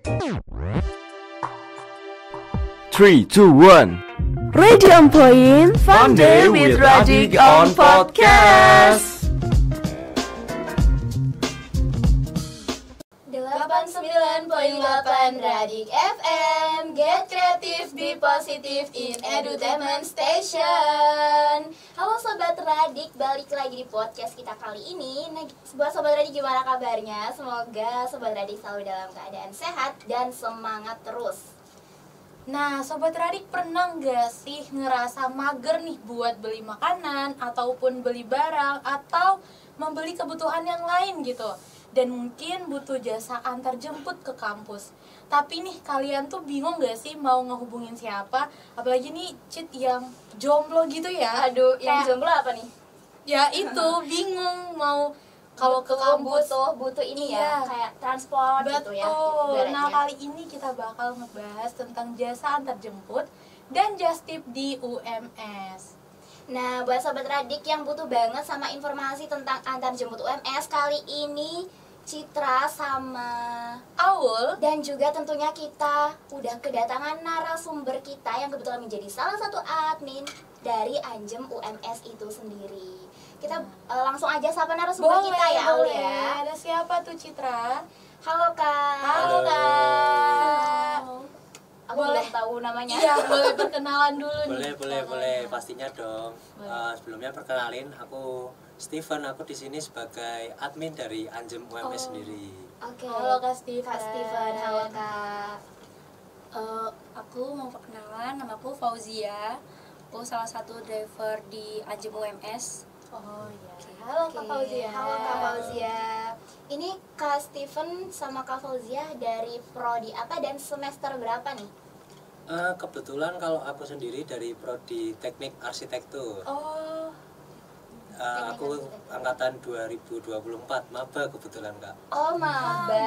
3, 2, 1. Radio on Point, Fun Day with Radik on Podcast. 89.8 Radik FM. Get creative, be positive in Edutainment Station. Halo Sobat Radik, balik lagi di podcast kita kali ini. Nah, buat Sobat Radik gimana kabarnya? Semoga Sobat Radik selalu dalam keadaan sehat dan semangat terus. Nah, Sobat Radik pernah nggak sih ngerasa mager nih buat beli makanan ataupun beli barang atau membeli kebutuhan yang lain gitu? Dan mungkin butuh jasa antar jemput ke kampus. Tapi nih kalian tuh bingung gak sih mau ngehubungin siapa? Apalagi nih Cit yang jomblo gitu ya. Aduh, yang jomblo apa nih? Ya itu, bingung mau kalau ke kampus butuh ini ya, kayak transport gitu ya. Betul. Nah, kali ini kita bakal ngebahas tentang jasa antar jemput dan justip di UMS. Nah, buat Sobat Radik yang butuh banget sama informasi tentang antar jemput UMS, kali ini Citra sama Aul dan juga tentunya kita udah kedatangan narasumber kita yang kebetulan menjadi salah satu admin dari Anjem UMS itu sendiri. Kita langsung aja sapa narasumber kita ya, Aul ya. Ada siapa tuh Citra? Halo Kak. Halo Kak. Aku boleh tahu namanya? Iya, boleh perkenalan dulu nih. Boleh, pastinya dong. Sebelumnya perkenalin, aku Steven, aku di sini sebagai admin dari Anjem UMS sendiri. Oke. Halo Kak Steven. Kak Steven, halo Kak. Aku mau perkenalan, namaku Fauzia. Aku salah satu driver di Anjem UMS. Oh iya. Halo Kak Fauzia. Halo Kak Fauzia. Ini Kak Steven sama Kak Fauzia dari prodi apa dan semester berapa nih? Kebetulan kalau aku sendiri dari prodi teknik arsitektur. Oh. Aku angkatan 2024, maba kebetulan Kak. Oh, maba.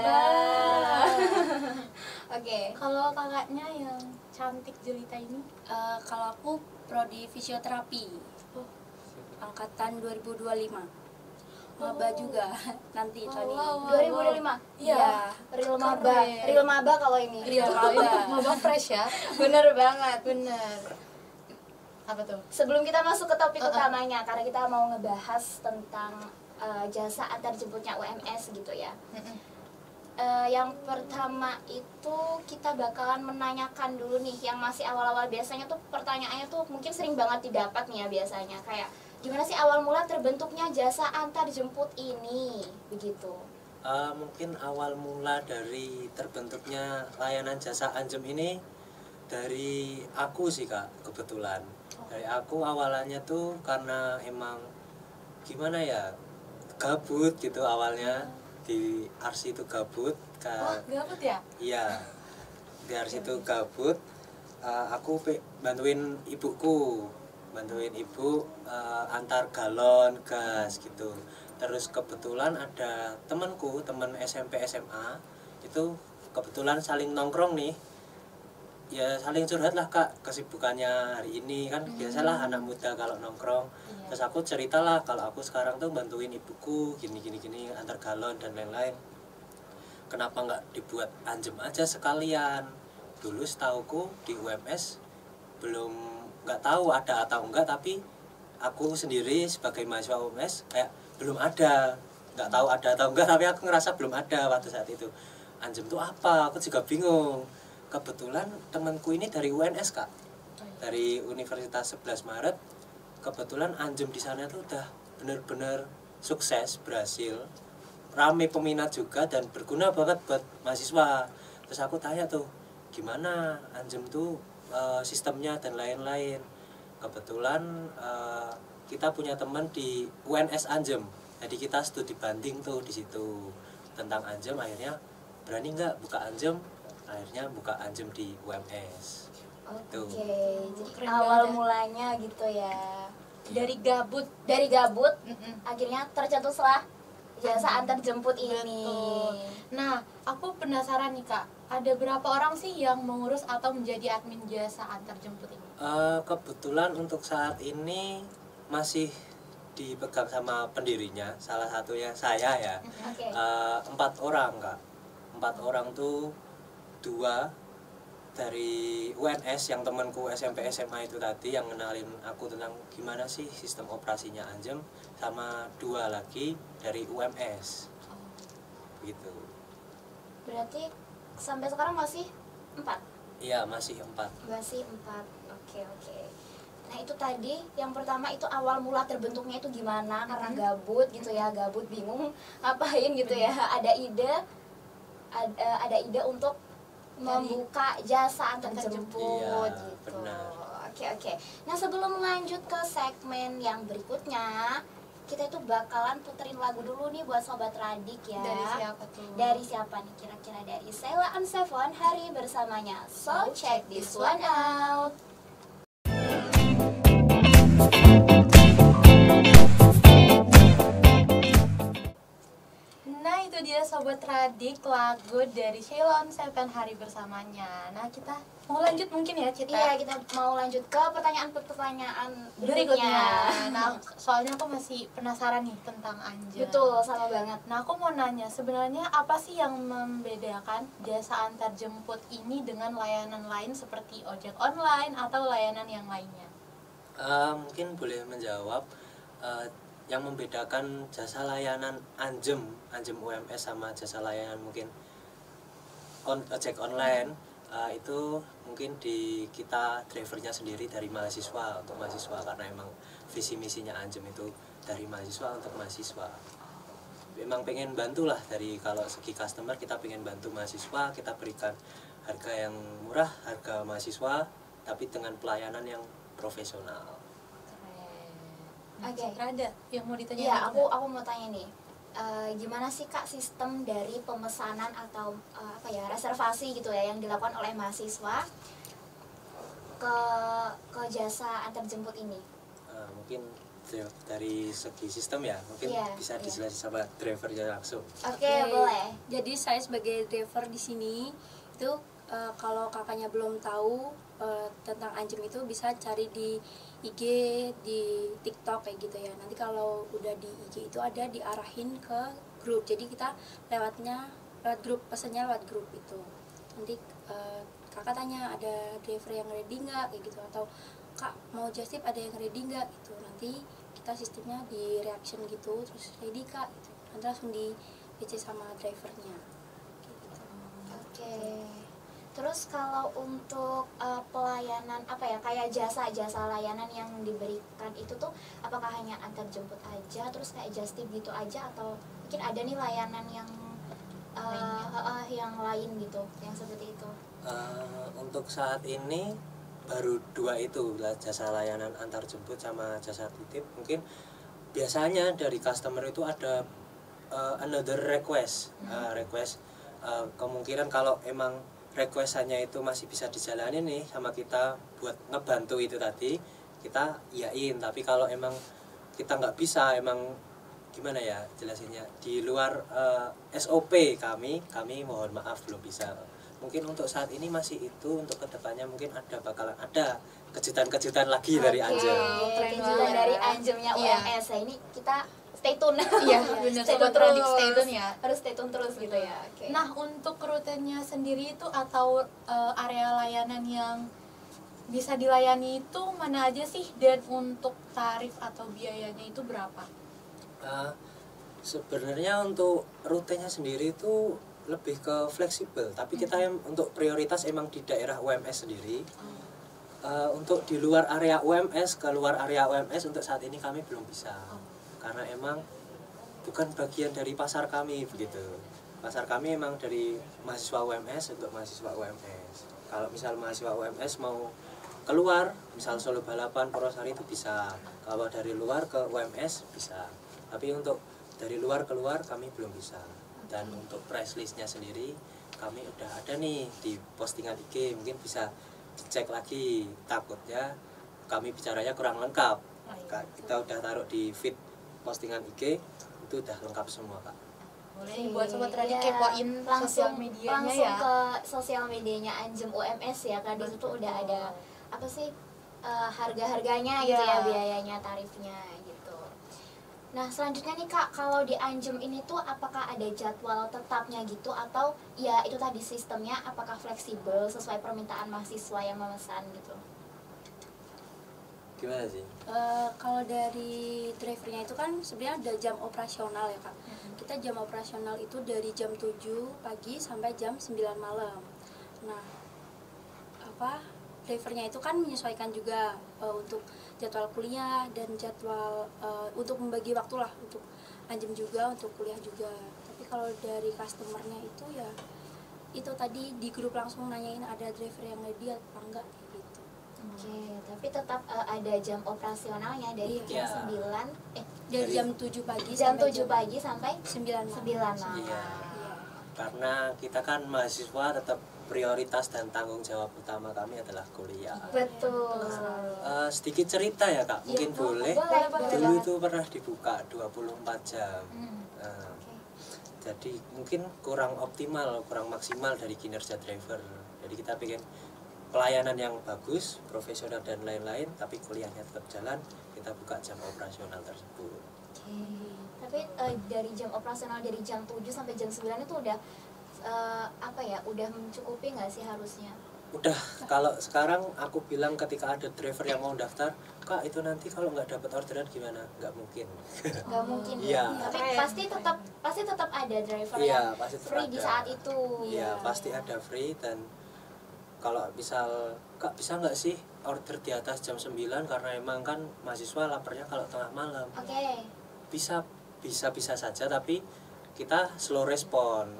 Oke. Kalau kakaknya yang cantik jelita ini? Kalau aku prodi fisioterapi. Angkatan 2025. Maba juga nanti tahun ini. 2025. Iya. Real maba. Real maba kalau ini. Real maba fresh ya. Bener banget. Bener. Apa tuh? Sebelum kita masuk ke topik utamanya, karena kita mau ngebahas tentang jasa antar jemputnya UMS gitu ya. Yang pertama itu kita bakalan menanyakan dulu nih, yang masih awal-awal biasanya tuh pertanyaannya tuh mungkin sering banget didapat nih ya biasanya, kayak gimana sih awal mula terbentuknya jasa antar jemput ini, begitu. Mungkin awal mula dari terbentuknya layanan jasa Anjem ini dari aku sih Kak, kebetulan. Dari aku awalannya tuh karena emang gimana ya, gabut gitu awalnya. Di Ars itu gabut. Gabut ya? Iya, di Ars itu gabut. Aku bantuin ibuku, antar galon gas gitu. Terus kebetulan ada temen SMP SMA itu kebetulan saling nongkrong nih. Ya saling curhat lah Kak, kesibukannya hari ini kan biasalah anak muda kalau nongkrong. Terus aku ceritalah kalau aku sekarang tuh bantuin ibuku gini antar galon dan lain-lain. Kenapa nggak dibuat Anjem aja sekalian? Dulu setauku di UMS belum, nggak tahu ada atau enggak, tapi aku sendiri sebagai mahasiswa UMS kayak belum ada, nggak tahu ada atau enggak, tapi aku ngerasa belum ada waktu saat itu. Anjem tuh apa? Aku juga bingung. Kebetulan temanku ini dari UNS Kak, dari Universitas 11 Maret. Kebetulan Anjem di sana tuh udah bener-bener sukses, berhasil, rame peminat juga dan berguna banget buat mahasiswa. Terus aku tanya tuh, gimana Anjem tuh sistemnya dan lain-lain. Kebetulan kita punya teman di UNS Anjem, jadi kita studi banding tuh di situ tentang Anjem. Akhirnya berani nggak buka Anjem, akhirnya buka Anjem di UMS. Oke, jadi awal mulanya gitu ya. Dari gabut akhirnya tercetuslah jasa antar jemput ini. Betul. Nah, aku penasaran nih Kak, ada berapa orang sih yang mengurus atau menjadi admin jasa antar jemput ini? Kebetulan untuk saat ini masih dipegang sama pendirinya, salah satunya saya ya. 4 4 orang Kak. 4 orang tuh 2 dari UNS yang temanku SMP SMA itu tadi yang kenalin aku tentang gimana sih sistem operasinya Anjem, sama 2 lagi dari UMS gitu. Berarti sampai sekarang masih 4? Iya, masih 4. Masih 4. Oke. Nah itu tadi yang pertama itu awal mula terbentuknya itu gimana, karena gabut gitu ya, gabut bingung ngapain gitu ya, ada ide untuk membuka jasa antar jemput Iya, gitu. benar. Oke. Nah sebelum lanjut ke segmen yang berikutnya, kita itu bakalan puterin lagu dulu nih buat Sobat Radik ya. Dari siapa tuh? Dari siapa nih kira-kira? Dari Sheila on Seven, Hari Bersamanya. So check this one out. Nah itu dia Sobat Radik, lagu dari Sheila on Seven, Hari Bersamanya. Nah kita mau lanjut mungkin ya Cita? Iya, kita mau lanjut ke pertanyaan Berikutnya. Nah soalnya aku masih penasaran nih tentang Anjem. Betul, sama banget. Nah aku mau nanya, sebenarnya apa sih yang membedakan jasa antar jemput ini dengan layanan lain seperti ojek online atau layanan yang lainnya? Mungkin boleh menjawab. Yang membedakan jasa layanan Anjem UMS sama jasa layanan mungkin ojek online itu mungkin di kita drivernya sendiri dari mahasiswa untuk mahasiswa, karena emang visi misinya Anjem itu dari mahasiswa untuk mahasiswa. Memang pengen bantulah, dari kalau segi customer kita pengen bantu mahasiswa, kita berikan harga yang murah, harga mahasiswa tapi dengan pelayanan yang profesional. Oke. Ada yang mau ditanya? Iya, aku mau tanya nih. Gimana sih Kak sistem dari pemesanan atau reservasi gitu ya yang dilakukan oleh mahasiswa ke jasa antar jemput ini? Mungkin dari segi sistem ya, mungkin bisa dijelasin sama drivernya langsung. Oke, boleh. Jadi saya sebagai driver di sini itu kalau kakaknya belum tahu tentang Anjem itu bisa cari di IG, di TikTok kayak gitu ya. Nanti kalau udah di IG itu ada diarahin ke grup. Jadi kita lewat grup, pesannya lewat grup itu. Nanti kakak tanya ada driver yang ready nggak kayak gitu, atau kak mau just tip ada yang ready nggak gitu. Nanti kita sistemnya di reaction gitu, terus ready kak gitu. Nanti langsung di PC sama drivernya gitu. Oke. Terus kalau untuk pelayanan kayak jasa layanan yang diberikan itu tuh apakah hanya antar jemput aja, terus kayak just tip gitu aja, atau mungkin ada nih layanan yang yang lain gitu, yang seperti itu? Untuk saat ini baru 2 itu, jasa layanan antar jemput sama jasa titip. Mungkin biasanya dari customer itu ada another request, kemungkinan kalau emang requestannya itu masih bisa dijalanin nih sama kita buat ngebantu itu tadi, kita iyain. Tapi kalau emang kita nggak bisa, emang gimana ya jelasinnya, di luar SOP kami mohon maaf belum bisa. Mungkin untuk saat ini masih itu, untuk kedepannya mungkin bakalan ada kejutan-kejutan lagi dari Anjem. Kejutan dari Anjemnya UMS. Ini kita stay tune. Iya, benar. Sobat Radik stay tune ya. Harus stay tune terus gitu ya. Okay. Nah, untuk rutenya sendiri itu atau area layanan yang bisa dilayani itu mana aja sih, dan untuk tarif atau biayanya itu berapa? Sebenarnya untuk rutenya sendiri itu lebih ke fleksibel, tapi kita yang untuk prioritas emang di daerah UMS sendiri. Untuk di luar area UMS, keluar area UMS untuk saat ini kami belum bisa. Karena emang bukan bagian dari pasar kami begitu. Pasar kami emang dari mahasiswa UMS untuk mahasiswa UMS. Kalau misal mahasiswa UMS mau keluar, misal Solo Balapan, Purwosari itu bisa. Kalau dari luar ke UMS bisa. Tapi untuk dari luar keluar kami belum bisa. Dan untuk price listnya sendiri kami udah ada nih di postingan IG, mungkin bisa dicek lagi. Takutnya kami bicaranya kurang lengkap. Kita udah taruh di feed postingan IG, itu udah lengkap semua Kak. Boleh buat Sobat Radik kepoin sosial medianya langsung ya. ke sosial medianya Anjem UMS ya kan. Di situ udah ada harga-harganya gitu ya, biayanya, tarifnya gitu. Nah selanjutnya nih Kak, kalau di Anjem ini tuh apakah ada jadwal tetapnya gitu atau ya itu tadi sistemnya apakah fleksibel sesuai permintaan mahasiswa yang memesan gitu? Gimana sih? Kalau dari drivernya itu kan sebenarnya ada jam operasional ya Kak. Kita jam operasional itu dari jam 7 pagi sampai jam 9 malam. Nah, drivernya itu kan menyesuaikan juga untuk jadwal kuliah dan jadwal untuk membagi waktu lah, untuk Anjem juga, untuk kuliah juga. Tapi kalau dari customernya itu ya itu tadi di grup langsung nanyain ada driver yang ready apa enggak gitu. Oke, tapi tetap ada jam operasionalnya dari Iya. jam 9 Dari jam 7 pagi jam sampai 7 pagi sampai 9 malam. 9 malam. Iya. Iya. Karena kita kan mahasiswa, tetap prioritas dan tanggung jawab utama kami adalah kuliah. Betul. Sedikit cerita ya Kak, mungkin Iya, boleh. boleh Dulu banget. itu pernah dibuka 24 jam. Nah, Oke. jadi mungkin kurang optimal, kurang maksimal dari kinerja driver. Jadi kita pengen pelayanan yang bagus, profesional dan lain-lain, tapi kuliahnya tetap jalan, kita buka jam operasional tersebut. Oke. Tapi dari jam operasional dari jam 7 sampai jam 9 itu udah udah mencukupi nggak sih harusnya? Udah, kalau sekarang aku bilang ketika ada driver yang mau daftar, Kak itu nanti kalau nggak dapat orderan gimana? Nggak mungkin. Nggak mungkin. Iya. Tapi Keren. pasti tetap ada driver Iya, yang pasti tetap free di ada. saat itu. Iya, pasti ada free. Dan kalau misal Kak bisa nggak sih order di atas jam 9 karena emang kan mahasiswa laparnya kalau tengah malam. Oke. Bisa saja, tapi kita slow respon.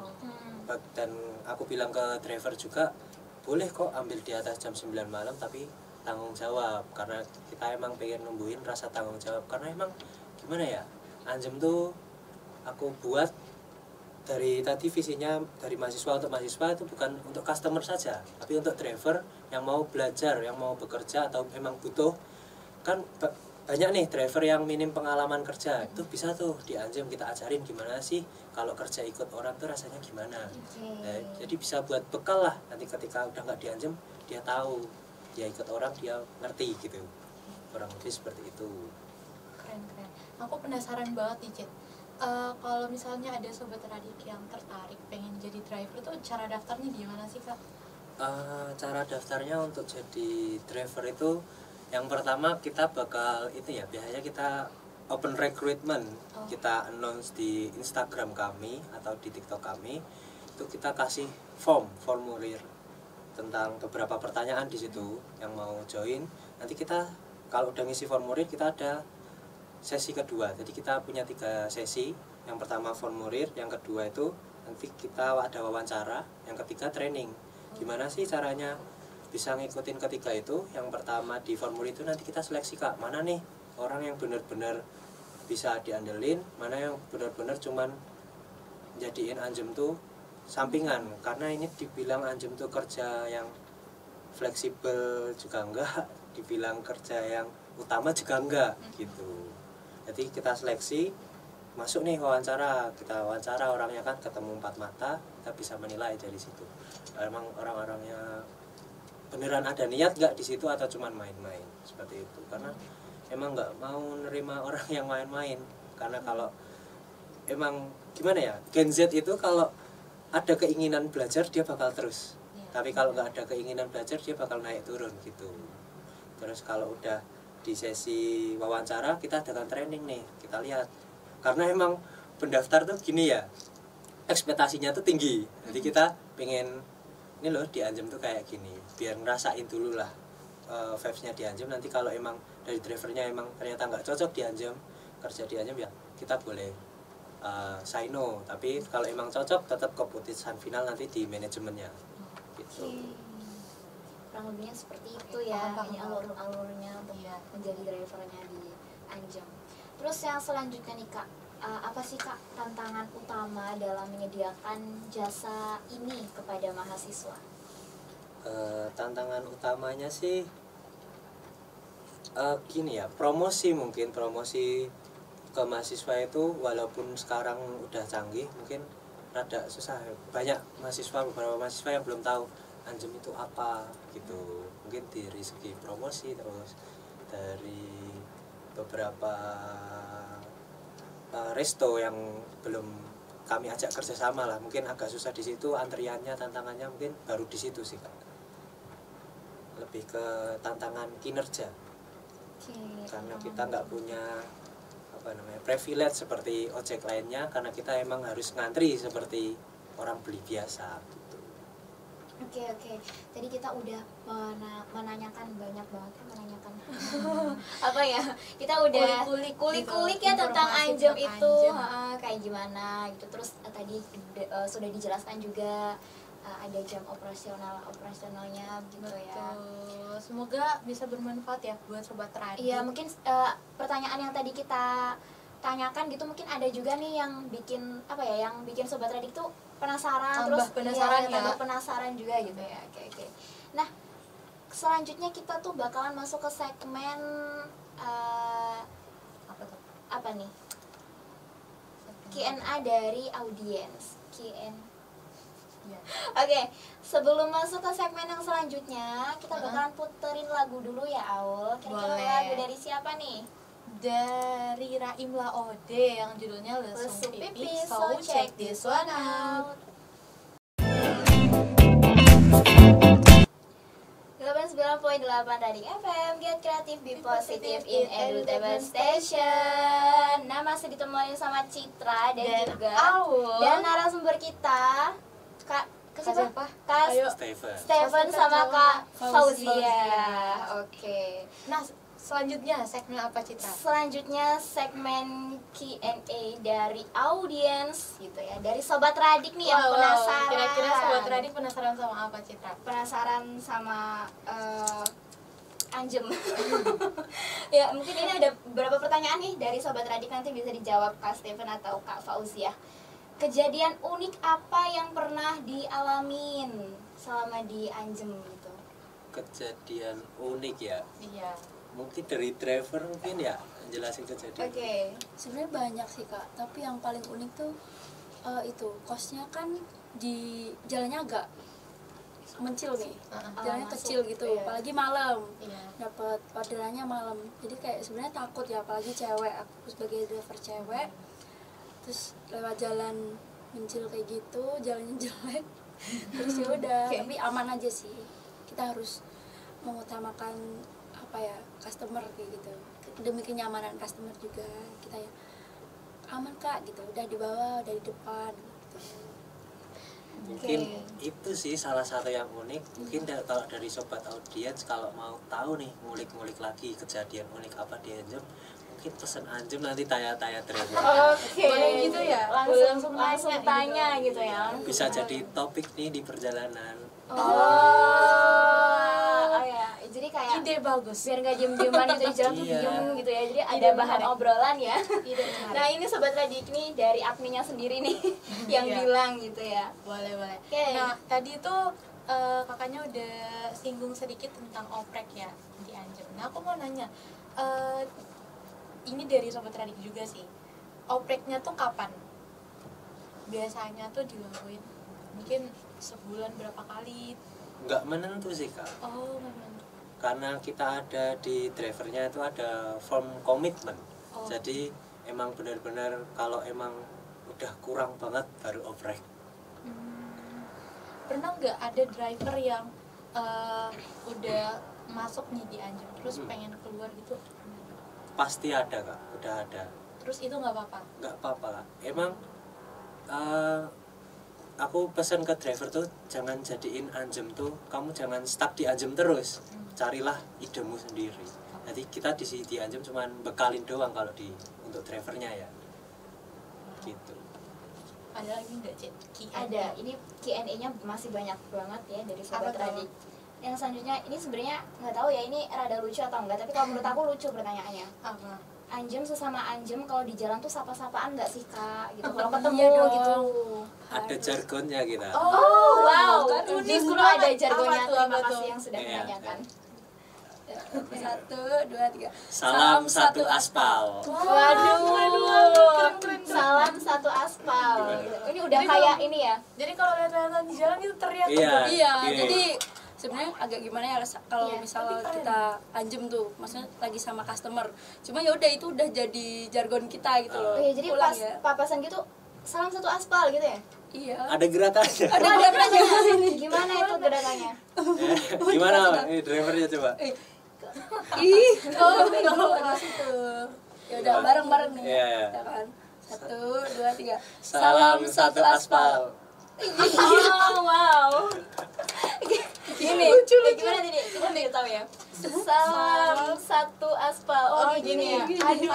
Dan aku bilang ke driver juga, boleh kok ambil di atas jam 9 malam tapi tanggung jawab, karena kita emang pengen numbuhin rasa tanggung jawab. Karena emang gimana ya, Anjem tuh aku buat dari tadi visinya dari mahasiswa untuk mahasiswa itu bukan untuk customer saja, tapi untuk driver yang mau belajar, yang mau bekerja atau memang butuh. Kan banyak nih driver yang minim pengalaman kerja, itu bisa tuh di Anjem kita ajarin gimana sih kalau kerja ikut orang tuh rasanya gimana. Nah, jadi bisa buat bekal lah, nanti ketika udah nggak di Anjem dia tahu, dia ikut orang dia ngerti gitu, kurang lebih seperti itu. Keren. Aku penasaran banget nih Cid. Kalau misalnya ada sobat radik yang tertarik pengen jadi driver tuh cara daftarnya gimana sih Kak? Cara daftarnya untuk jadi driver itu yang pertama kita bakal itu ya, biasanya kita open recruitment, kita announce di Instagram kami atau di TikTok kami, itu kita kasih formulir tentang beberapa pertanyaan di situ yang mau join. Nanti kita kalau udah ngisi formulir kita ada sesi kedua, jadi kita punya 3 sesi. Yang pertama formulir, yang kedua itu nanti kita ada wawancara, yang ketiga training. Gimana sih caranya bisa ngikutin ketiga itu? Yang pertama di formulir itu nanti kita seleksi Kak, mana nih orang yang benar-benar bisa diandelin, mana yang benar-benar cuman jadiin Anjem tuh sampingan. Karena ini dibilang Anjem tuh kerja yang fleksibel juga enggak, dibilang kerja yang utama juga enggak gitu. Jadi kita seleksi, masuk nih wawancara, kita wawancara orangnya kan ketemu 4 mata, kita bisa menilai dari situ. Emang orang-orangnya beneran ada niat nggak di situ atau cuman main-main, seperti itu. Karena emang nggak mau nerima orang yang main-main. Karena kalau emang gimana ya, Gen Z itu kalau ada keinginan belajar dia bakal terus. Tapi kalau nggak ada keinginan belajar dia bakal naik turun gitu. Terus kalau udah di sesi wawancara kita adakan training nih, kita lihat. Karena emang pendaftar tuh gini ya, ekspektasinya tuh tinggi. Jadi kita pengen ini loh di Anjem tuh kayak gini, biar ngerasain dulu lah vibes-nya di Anjem. Nanti kalau emang dari drivernya emang ternyata nggak cocok di Anjem, kerja di Anjem, ya kita boleh say no. Tapi kalau emang cocok tetap keputusan final nanti di manajemennya gitu. Kurang lebihnya seperti itu ya, ini alur-alurnya untuk menjadi drivernya di Anjem. Terus yang selanjutnya nih Kak, apa sih Kak tantangan utama dalam menyediakan jasa ini kepada mahasiswa? Tantangan utamanya sih gini ya, promosi ke mahasiswa itu walaupun sekarang udah canggih mungkin rada susah. Banyak beberapa mahasiswa yang belum tahu Anjem itu apa gitu. Mungkin dari segi promosi, terus dari beberapa resto yang belum kami ajak kerjasama lah, mungkin agak susah di situ, antriannya, tantangannya mungkin baru di situ sih Kak. Lebih ke tantangan kinerja. Karena kita nggak punya privilege seperti ojek lainnya, karena kita emang harus ngantri seperti orang beli biasa gitu. Oke. Tadi kita udah menanyakan banyak banget apa ya? Kita udah kulik-kulik ya tentang Anjem itu kayak gimana gitu. Terus tadi sudah dijelaskan juga ada jam operasionalnya gitu. Betul. Ya. Semoga bisa bermanfaat ya buat sobat Radik. Iya, mungkin pertanyaan yang tadi kita tanyakan gitu mungkin ada juga nih yang bikin yang bikin sobat Radik tuh penasaran, tambah penasaran juga gitu ya. Oke. Nah, selanjutnya kita tuh bakalan masuk ke segmen apa nih? Q&A dari audiens. Oke, sebelum masuk ke segmen yang selanjutnya, kita bakalan puterin lagu dulu ya, Aul. Kira-kira lagu dari siapa nih? Dari Raim Laode yang judulnya Lesung Pipi, so check this one out. 89.8 Radik FM, Get Creative, Be Positive in Edutainment Station. Nah, masih ditemani sama Citra dan juga Aul. dan narasumber kita Kak siapa? Kak Steven sama Kak Fauzia. Oke. Nah, selanjutnya segmen apa, Citra? Selanjutnya segmen Q&A dari audiens gitu ya, dari sobat Radik nih yang penasaran. Kira-kira sobat Radik penasaran sama apa, Citra? Penasaran sama Anjem. Ya, mungkin ini ada beberapa pertanyaan nih dari sobat Radik, nanti bisa dijawab Kak Steven atau Kak Fauzia. Kejadian unik apa yang pernah dialamin selama di Anjem gitu? Kejadian unik ya? Iya. Mungkin dari driver mungkin ya jelasin kejadian. Oke. Sebenarnya banyak sih Kak, tapi yang paling unik tuh itu kosnya kan di jalannya agak mencil nih, jalannya kecil gitu, iya. apalagi malam, Iya. dapat orderannya malam, jadi kayak sebenarnya takut ya, apalagi cewek, aku sebagai driver cewek, terus lewat jalan mencil kayak gitu, jalannya jelek, terus ya udah, tapi aman aja sih, kita harus mengutamakan customer kayak gitu, demi kenyamanan customer juga, kita ya aman Kak gitu, udah di bawah, udah di depan gitu. Mungkin itu sih salah satu yang unik. Mungkin kalau dari sobat audiens kalau mau tahu nih ngulik-ngulik lagi kejadian unik apa di Anjem, mungkin pesen Anjem nanti tanya-tanya driver. Oke. Boleh gitu ya? Langsung Langsung tanya gitu ya. Bisa jadi topik nih di perjalanan. Oh ya, jadi kayak Ide bagus. biar nggak diem-dieman gitu di jalan tuh Iya. diem gitu ya, jadi ada Ide bahan menarik. obrolan ya. Ide menarik. Nah, ini sobat Radik nih dari adminnya sendiri nih yang Iya. bilang gitu ya. Boleh. Oke. Nah, tadi tuh kakaknya udah singgung sedikit tentang oprek ya di Anjem. Nah, aku mau nanya, ini dari sobat Radik juga sih. Opreknya tuh kapan? Biasanya tuh dilakuin mungkin sebulan berapa kali? Nggak menentu sih Kak. Oh, memang. Karena kita ada di drivernya itu ada form komitmen. Oh. Jadi emang benar-benar kalau emang udah kurang banget baru oprek. Pernah nggak ada driver yang udah masuk nih di Anjem terus pengen keluar gitu? Pasti ada Kak, udah ada. Terus itu nggak apa-apa? Nggak apa-apa Kak. Emang aku pesan ke driver tuh jangan jadiin Anjem tuh, kamu jangan stuck di Anjem terus, carilah idemu sendiri. Jadi kita di Anjem cuman bekalin doang kalau untuk drivernya ya gitu. Ada lagi nggak, Cik? Ada, ini Q&A-nya masih banyak banget ya dari sobat Apa tuh? Radik. Yang selanjutnya ini sebenarnya nggak tahu ya ini rada lucu atau enggak, tapi kalau menurut aku lucu pertanyaannya. Apa? Anjem sesama Anjem kalau di jalan tuh sapa-sapaan nggak sih Kak? Gitu kalau Iya ketemu dong. gitu. Ada jargonnya kita. Oh wow, kan unik justru banget. ada jargonnya. Apa tuh, Terima apa kasih tuh? yang sudah Iya, menanyakan. 1, 2, 3. Salam satu aspal. Waduh, salam satu aspal. Ini udah Jadi kayak kalau- ini ya. Jadi kalau lihat-lihatan di jalan itu teriak Iya. Iya, jadi sebenarnya agak gimana ya kalau Iya, misalnya kita anjem tuh, maksudnya lagi sama customer. Cuma ya udah itu udah jadi jargon kita gitu loh. Oh iya, jadi Pulang pas ya. papasan gitu salam satu aspal gitu ya. Iya. Ada gerakannya. Ada gerakannya ini. Gimana itu gerakannya? Gimana? Drivernya coba. Ih, kalau gitu. Ya udah bareng-bareng nih. Iya. Ya kan? 1, 2, 3. Salam satu aspal. Oh, wow. Gini, gimana tadi? Kita biar tahu ya. Salam satu aspal. Oh, gini ya. Aduh.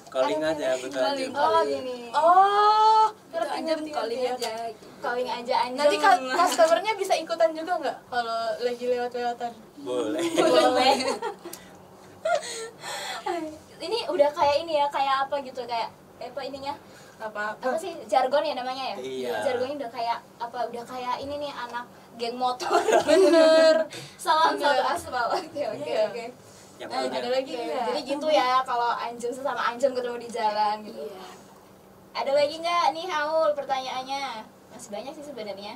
Calling aja betul. Calling. Oh, gini. Oh, Itu anjem calling aja. Calling aja anjing. nanti customernya bisa ikutan juga nggak kalau lagi lewat-lewatan? Boleh. boleh. Ini udah kayak ini ya, kayak apa gitu, kayak apa ininya? Apa sih jargon ya namanya ya? Iya. Jargonnya udah kayak apa? Udah kayak ini nih anak geng motor. Bener. Salam satu aspal. Oke. Yang punya. Ada lagi Oke, nggak? jadi gitu ya kalau anjem sesama anjem ketemu di jalan gitu. Iya. Ada lagi nggak nih Aul pertanyaannya? Masih banyak sih sebenarnya.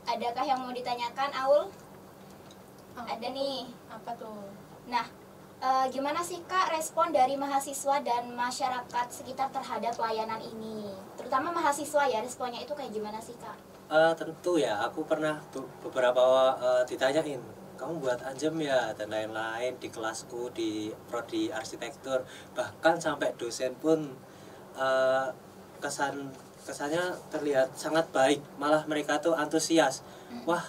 Adakah yang mau ditanyakan Aul? Ada nih. Apa tuh? Nah, gimana sih Kak respon dari mahasiswa dan masyarakat sekitar terhadap layanan ini? Terutama mahasiswa ya, responnya itu kayak gimana sih Kak? Tentu ya, aku pernah beberapa ditanyain, kamu buat anjem ya dan lain-lain di kelasku di prodi arsitektur, bahkan sampai dosen pun kesannya terlihat sangat baik, malah mereka tuh antusias, wah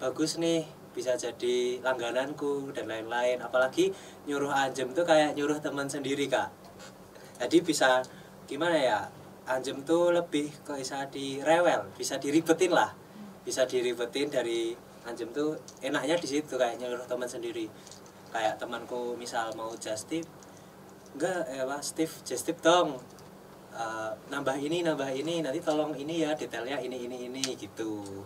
bagus nih bisa jadi langgananku dan lain-lain. Apalagi nyuruh anjem tuh kayak nyuruh teman sendiri Kak, jadi bisa gimana ya, anjem tuh lebih bisa direwel, bisa diribetin lah, bisa diribetin. Dari anjem tuh enaknya di situ kayak nyuruh teman sendiri. Kayak temanku misal mau just tip, enggak Steve just tip dong, nambah ini nanti tolong ini ya detailnya ini gitu.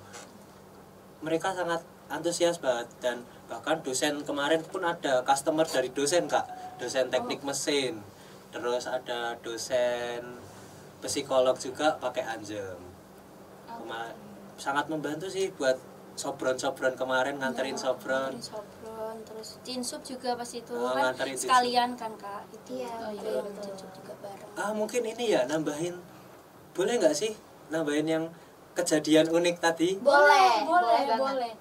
Mereka sangat antusias banget, dan bahkan dosen kemarin pun ada customer dari dosen Kak, dosen teknik mesin, terus ada dosen psikolog juga pakai anjem. Sangat membantu sih buat sobron kemarin, nganterin sobron. Terus cinsub juga pas itu Oh, kan nganterin cinsub. sekalian kan Kak itu. Iya, Iya, betul. cinsub juga bareng. Mungkin ini ya nambahin, boleh nggak sih nambahin yang kejadian unik tadi? Boleh banget. boleh.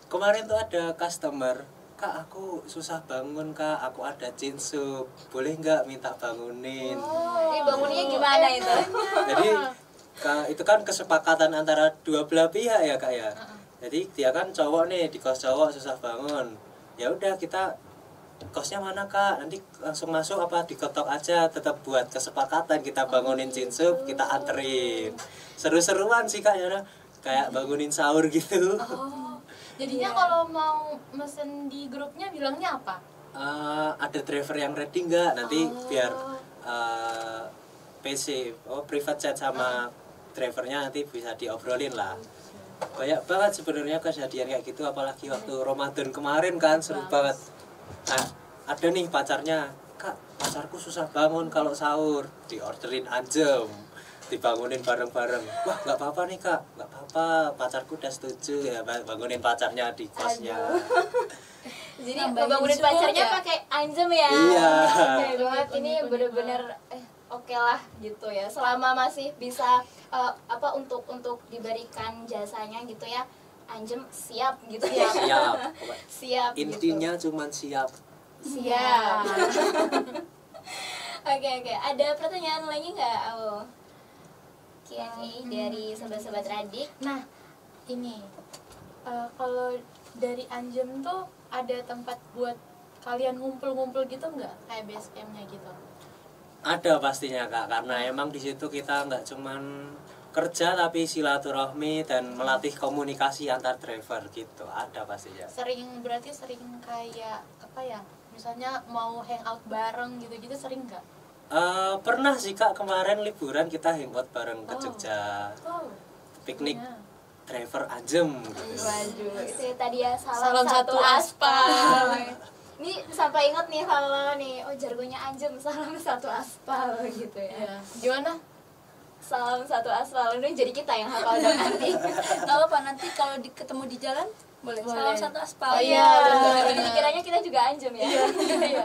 Kemarin tuh ada customer, Kak aku susah bangun Kak, aku ada cinsub, boleh nggak minta bangunin? Ini bangunnya gimana itu? Jadi itu kan kesepakatan antara dua belah pihak ya Kak ya. Jadi dia kan cowok nih, di kos cowok susah bangun, ya udah kita kosnya mana Kak, nanti langsung masuk apa diketok aja, tetap buat kesepakatan kita bangunin cinsub, kita anterin. Seru-seruan sih Kak ya, kayak bangunin sahur gitu. Jadinya kalau mau mesen di grupnya bilangnya apa? Ada driver yang ready nggak, nanti biar PC private chat sama drivernya nanti bisa diobrolin lah. Banyak banget sebenarnya kejadian kayak gitu, apalagi waktu Ramadan kemarin kan seru banget. Nah, ada nih pacarnya, Kak pacarku susah bangun kalau sahur, diorderin anjem, dibangunin bareng-bareng. Wah nggak apa-apa nih Kak, nggak apa-apa, pacarku udah setuju ya bangunin pacarnya di kosnya. Jadi Nambahin bangunin support pacarnya ya? pakai anjem ya. Iya. Oke banget, ini bener-bener oke lah gitu ya. Selama masih bisa untuk diberikan jasanya gitu ya, anjem siap gitu ya. Siap. Siap. Intinya gitu. cuman siap. Siap. Oke. Ada pertanyaan lagi nggak? Q&A dari sobat-sobat Radik. Nah, ini kalau dari Anjem tuh ada tempat buat kalian ngumpul-ngumpul gitu nggak, kayak base campnya gitu? Ada pastinya Kak, karena emang di situ kita nggak cuman kerja tapi silaturahmi dan melatih komunikasi antar driver gitu, ada pastinya. Berarti sering kayak apa ya, misalnya mau hangout bareng gitu-gitu, sering nggak? Pernah sih Kak, kemarin liburan kita hangout bareng ke Jogja, piknik Ya. driver anjem gitu. Waduh, itu tadi ya Salam satu satu aspal. Ini sampai inget nih kalau nih, jargonnya anjem, salam satu aspal gitu ya. Ya. Gimana? Salam satu aspal, ini jadi kita yang hafal dan nanti. Tahu apa nanti kalau ketemu di jalan Boleh. Boleh. Salam satu aspal. Oh, iya. Jadi dikiranya kita juga Anjem ya. Iya.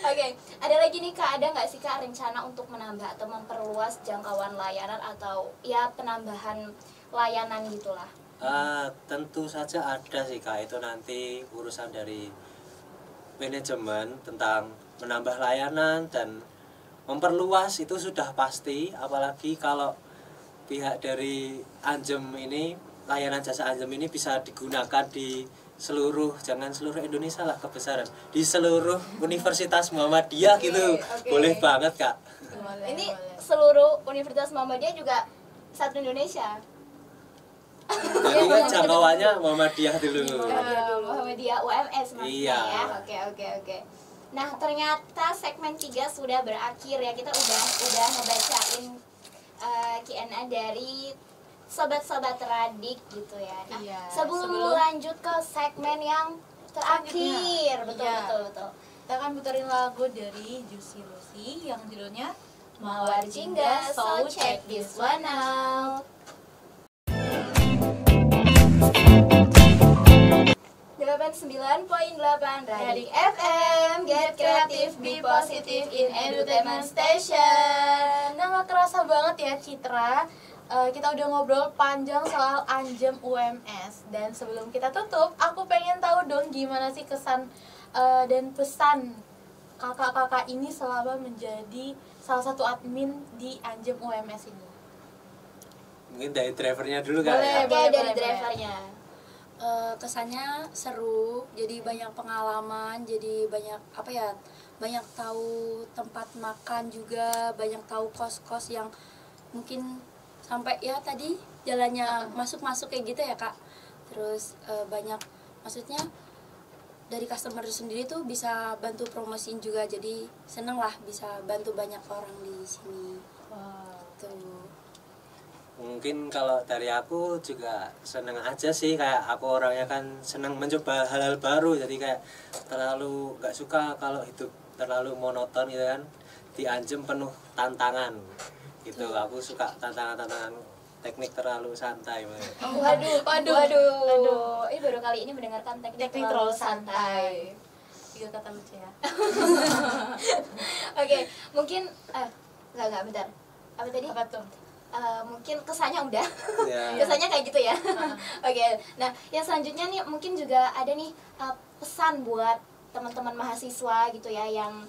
Oke, ada lagi nih Kak, ada nggak sih Kak rencana untuk menambah atau memperluas jangkauan layanan atau ya penambahan layanan gitulah? Tentu saja ada sih Kak, itu nanti urusan dari manajemen tentang menambah layanan dan memperluas itu sudah pasti, apalagi kalau pihak dari Anjem ini, layanan jasa Anjem ini bisa digunakan di seluruh, jangan seluruh Indonesia lah kebesaran, di seluruh Universitas Muhammadiyah gitu. Oke. Boleh banget Kak. Boleh, Ini boleh. seluruh Universitas Muhammadiyah juga satu Indonesia. Jadi kan jangkauannya Muhammadiyah dulu. Muhammadiyah UMS maksudnya Iya. ya. Oke. Nah, ternyata segmen 3 sudah berakhir ya. Kita udah ngebacain Q&A dari sobat-sobat Radik gitu ya. Nah, Iya, sebelum lanjut ke segmen yang terakhir, Selanjutnya. betul. Kita akan puterin lagu dari Juicy Lucy yang judulnya Mawar Jingga, so check this one out. 89.8 Radik FM, get creative, be positive in Edutainment Station. Nah, gak kerasa banget ya Citra, kita udah ngobrol panjang soal Anjem UMS. Dan sebelum kita tutup, aku pengen tahu dong gimana sih kesan dan pesan kakak-kakak ini selama menjadi salah satu admin di Anjem UMS ini. Mungkin dari drivernya dulu Kak. Boleh. Ya? Oke, dari drivernya. Kesannya seru, jadi banyak pengalaman, jadi banyak tahu tempat makan juga, banyak tahu kos-kos yang mungkin sampai ya tadi jalannya masuk kayak gitu ya Kak. Terus banyak, maksudnya dari customer sendiri tuh bisa bantu promosiin juga, jadi seneng lah bisa bantu banyak orang di sini. Tuh. Mungkin kalau dari aku juga seneng aja sih, kayak aku orangnya kan seneng mencoba hal-hal baru, jadi kayak terlalu gak suka kalau hidup terlalu monoton gitu kan. Di Anjem penuh tantangan gitu, aku suka tantangan teknik terlalu santai. Waduh. Ini baru kali ini mendengarkan teknik terlalu terlalu santai. Tiga kata lucu ya. Oke, mungkin enggak bentar. Apa tadi? Apa tuh? Mungkin kesannya udah. Ya. Kesannya kayak gitu ya. Oke. Nah, yang selanjutnya nih mungkin juga ada nih pesan buat teman-teman mahasiswa gitu ya yang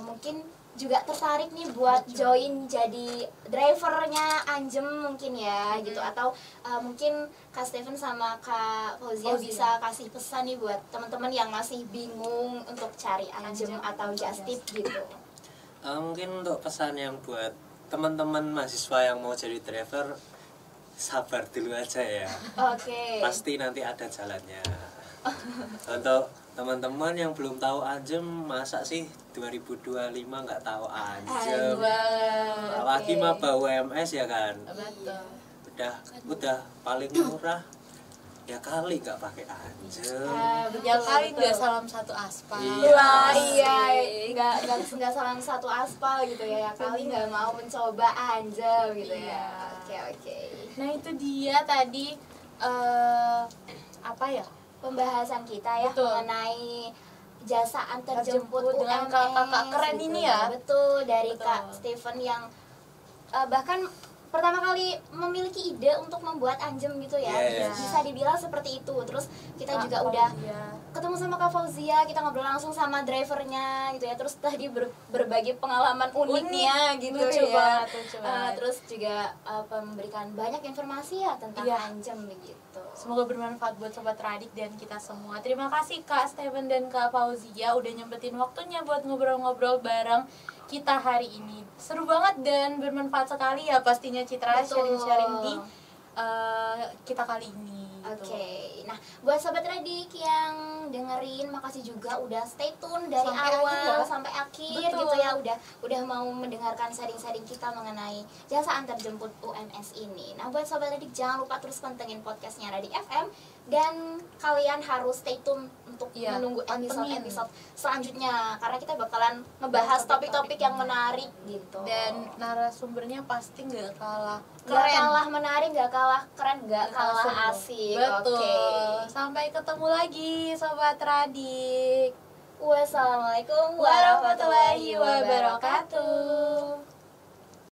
mungkin juga tertarik nih buat join jadi drivernya Anjem mungkin ya gitu, atau mungkin Kak Steven sama Kak Fauzia bisa kasih pesan nih buat teman-teman yang masih bingung untuk cari Anjem atau just tip gitu. Mungkin untuk pesan yang buat teman-teman mahasiswa yang mau jadi driver, sabar dulu aja ya. Oke. Pasti nanti ada jalannya. Untuk teman-teman yang belum tahu Anjem, masa sih 2025 nggak tahu Anjem? Apalagi maba UMS ya kan. Betul. Udah paling murah. Ya kali nggak pakai Anjem. Ya kali nggak salam satu aspal. Iya. Wah iya, nggak salah satu aspal gitu ya, kali nggak mau mencoba Anjem gitu ya. Oke. Nah itu dia tadi apa ya? Pembahasan kita ya Betul. mengenai jasa antarjemput dengan UMS kakak keren gitu ini ya. Betul, dari Betul. Kak Steven yang bahkan pertama kali memiliki ide untuk membuat Anjem gitu ya. Yes. Bisa dibilang seperti itu. Terus kita Kak juga udah Fauzia. ketemu sama Kak Fauzia, kita ngobrol langsung sama drivernya gitu ya. Terus tadi berbagi pengalaman uniknya gitu lucu ya. banget. Terus juga memberikan banyak informasi ya tentang Iya. Anjem begitu. Semoga bermanfaat buat Sobat Radik dan kita semua. Terima kasih Kak Steven dan Kak Fauzia udah nyempetin waktunya buat ngobrol-ngobrol bareng kita hari ini. Seru banget dan bermanfaat sekali ya pastinya Citra Betul. sharing-sharing di kita kali ini. Oke, nah buat Sobat Radik yang dengerin, makasih juga udah stay tune dari Sampai awal akhir ya. sampai akhir Betul. gitu ya, udah mau mendengarkan sharing-sharing kita mengenai jasa antar jemput UMS ini. Nah, buat sobat Radik jangan lupa terus pantengin podcastnya Radik FM, dan kalian harus stay tune untuk Iya, menunggu pantengin. episode selanjutnya karena kita bakalan ngebahas topik-topik yang menarik gitu. Dan narasumbernya pasti nggak kalah Gak keren. kalah menarik, gak kalah keren, gak kalah Narasumber. asik. Betul. Oke. Sampai ketemu lagi Sobat Radik. Wassalamualaikum Warahmatullahi wabarakatuh.